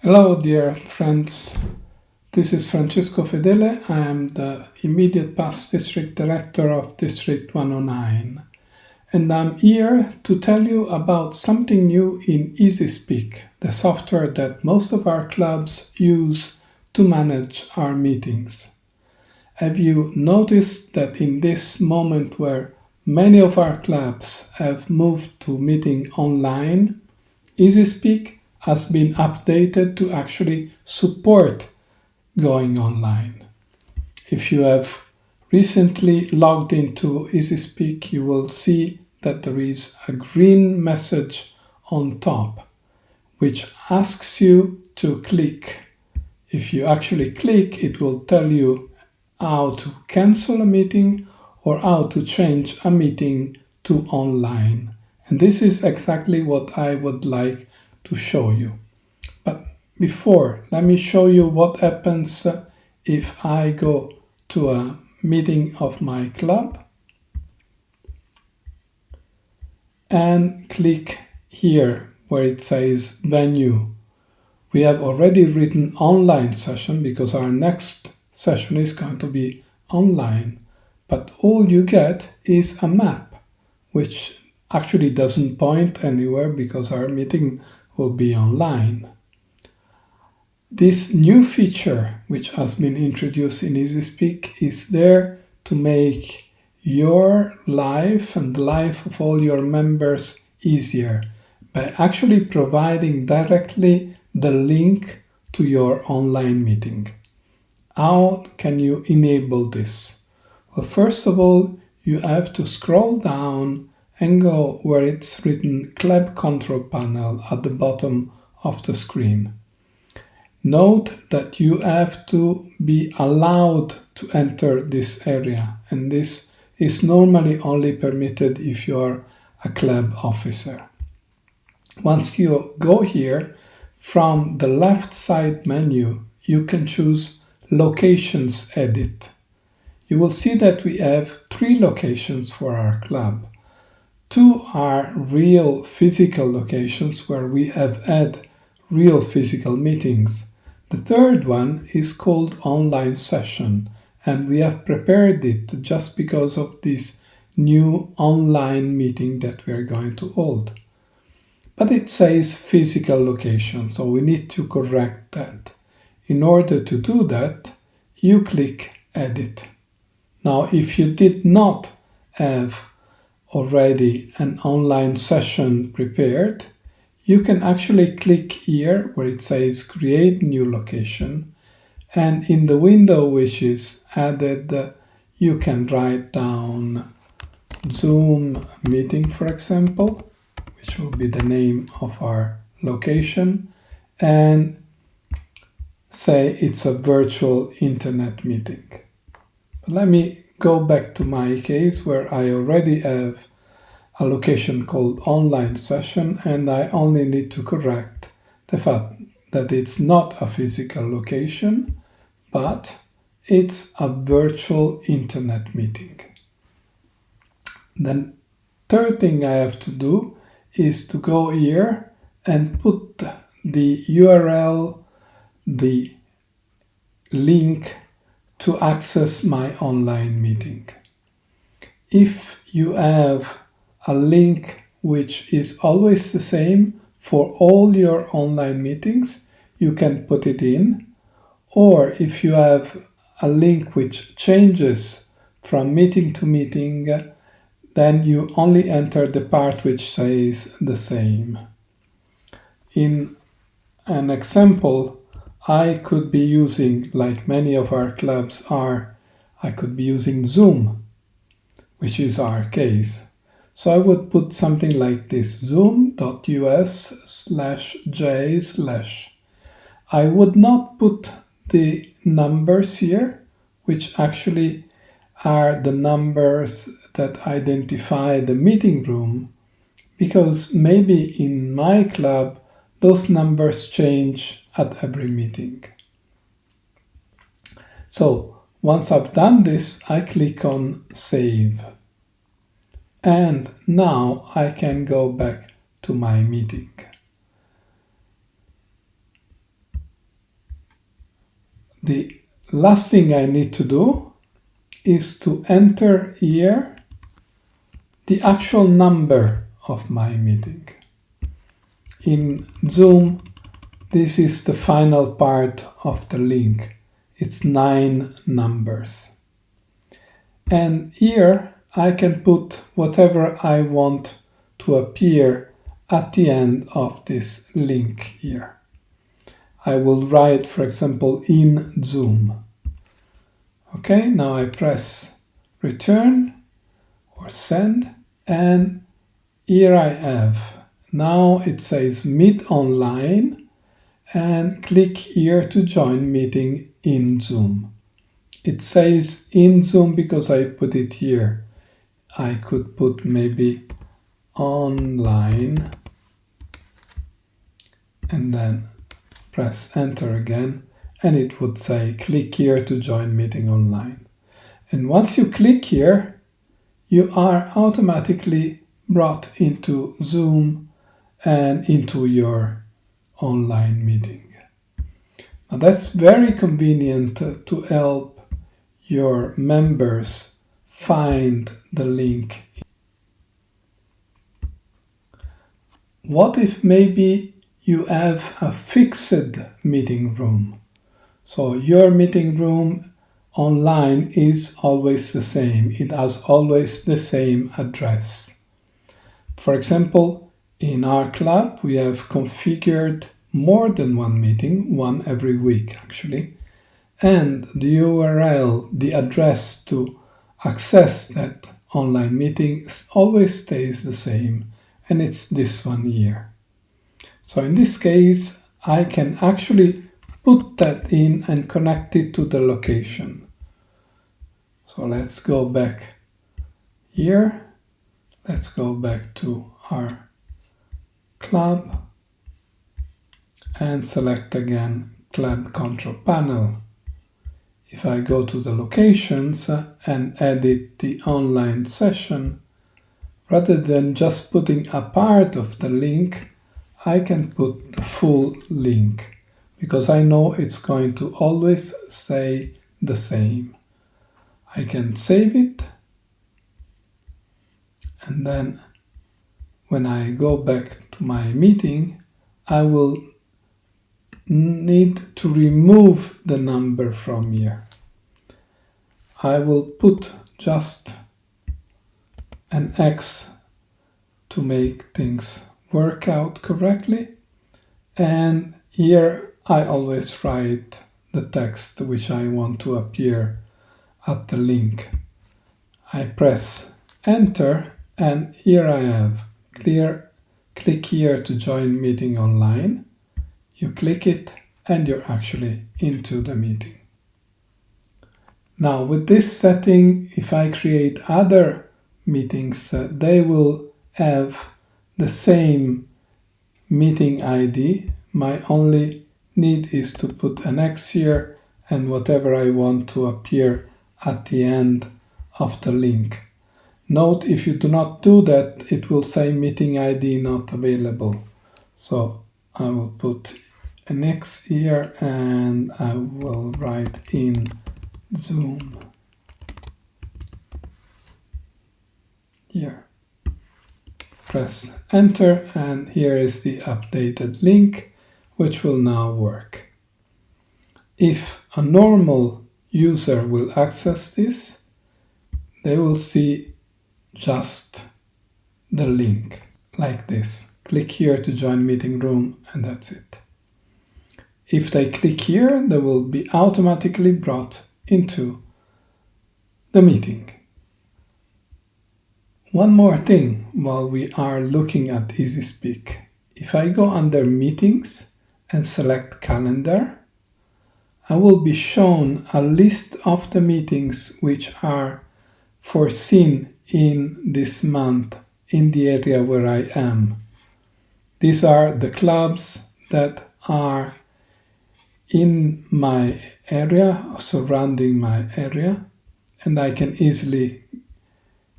Hello, dear friends. This is Francesco Fedele. I am the immediate past district director of District 109. And I'm here to tell you about something new in EasySpeak, the software that most of our clubs use to manage our meetings. Have you noticed that in this moment where many of our clubs have moved to meeting online, EasySpeak has been updated to actually support going online. If you have recently logged into EasySpeak, you will see that there is a green message on top, which asks you to click. If you actually click, it will tell you how to cancel a meeting or how to change a meeting to online. And this is exactly what I would like to show you. But before, let me show you what happens if I go to a meeting of my club and click here where it says venue. We have already written online session because our next session is going to be online, but all you get is a map, which actually doesn't point anywhere because our meeting will be online. This new feature, which has been introduced in EasySpeak, is there to make your life and the life of all your members easier by actually providing directly the link to your online meeting. How can you enable this? Well, first of all, you have to scroll down and go where it's written Club Control Panel at the bottom of the screen. Note that you have to be allowed to enter this area, and this is normally only permitted if you are a club officer. Once you go here, from the left side menu, you can choose Locations Edit. You will see that we have 3 locations for our club. 2 are real physical locations where we have had real physical meetings. The third one is called Online Session, and we have prepared it just because of this new online meeting that we are going to hold. But it says physical location, so we need to correct that. In order to do that, you click Edit. Now, if you did not have already an online session prepared, you can actually click here where it says Create New Location, and in the window which is added, you can write down Zoom meeting, for example, which will be the name of our location, and say it's a virtual internet meeting. But let me go back to my case where I already have a location called Online Session, and I only need to correct the fact that it's not a physical location, but it's a virtual internet meeting. Then third thing I have to do is to go here and put the URL, the link to access my online meeting. If you have a link which is always the same for all your online meetings, you can put it in. Or if you have a link which changes from meeting to meeting, then you only enter the part which says the same. In an example, I could be using, like many of our clubs are, I could be using Zoom, which is our case. So I would put something like this, zoom.us/j/. I would not put the numbers here, which actually are the numbers that identify the meeting room, because maybe in my club, those numbers change at every meeting. So once I've done this, I click on Save. And now I can go back to my meeting. the last thing I need to do is to enter here the actual number of my meeting. In Zoom, this is the final part of the link. It's 9 numbers. And here I can put whatever I want to appear at the end of this link here. I will write, for example, in Zoom. Okay, now I press return or send, and here I have. Now it says meet online, and click here to join meeting in Zoom. It says in Zoom because I put it here. I could put maybe online and then press enter again, and it would say click here to join meeting online. And once you click here, you are automatically brought into Zoom and into your online meeting. Now that's very convenient to help your members find the link. What if maybe you have a fixed meeting room? So your meeting room online is always the same. It has always the same address. For example, in our club, we have configured more than one meeting, one every week actually, and the URL, the address to access that online meeting always stays the same, and it's this one here. So in this case, I can actually put that in and connect it to the location. So let's go back here. Let's go back to our club and select again Club Control Panel. If I go to the locations and edit the online session, rather than just putting a part of the link, I can put the full link because I know it's going to always say the same. I can save it, and then when I go back to my meeting, I will need to remove the number from here. I will put just an X to make things work out correctly, and here I always write the text which I want to appear at the link. I press enter, and here I have click here to join meeting online. You click it and you're actually into the meeting. Now with this setting, if I create other meetings, they will have the same meeting ID. My only need is to put an X here and whatever I want to appear at the end of the link. Note, if you do not do that, it will say meeting ID not available. So I will put an X here and I will write in Zoom here. Press enter, and here is the updated link, which will now work. If a normal user will access this, they will see just the link like this. Click here to join meeting room, and that's it. If they click here, they will be automatically brought into the meeting. One more thing while we are looking at EasySpeak. If I go under meetings and select calendar, I will be shown a list of the meetings which are foreseen in this month in the area where I am. These are the clubs that are in my area, surrounding my area, and I can easily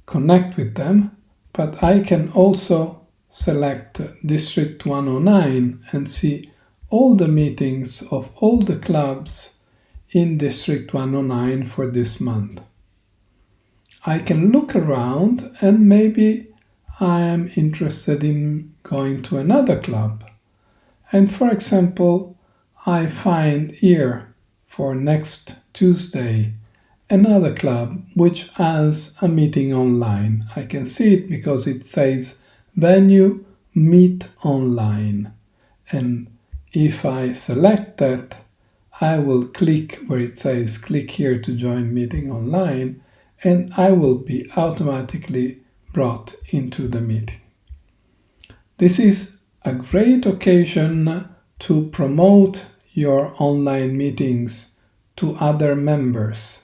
connect with them, but I can also select District 109 and see all the meetings of all the clubs in District 109 for this month. I can look around and maybe I am interested in going to another club. And for example, I find here for next Tuesday another club which has a meeting online. I can see it because it says venue meet online. And if I select that, I will click where it says click here to join meeting online, and I will be automatically brought into the meeting. This is a great occasion to promote your online meetings to other members.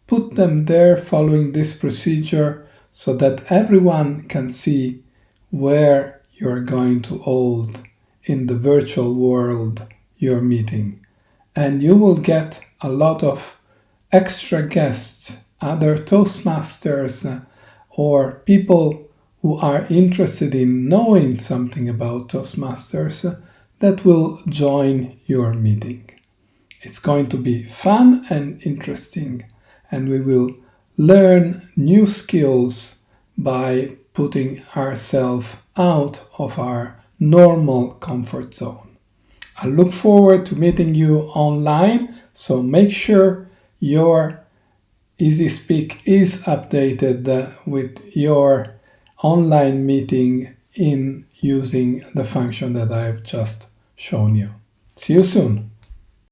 Put them there following this procedure so that everyone can see where you're going to hold in the virtual world your meeting. And you will get a lot of extra guests, other Toastmasters, or people who are interested in knowing something about Toastmasters that will join your meeting. It's going to be fun and interesting, and we will learn new skills by putting ourselves out of our normal comfort zone. I look forward to meeting you online, so make sure your EasySpeak is updated with your online meeting in using the function that I've just shown you. See you soon.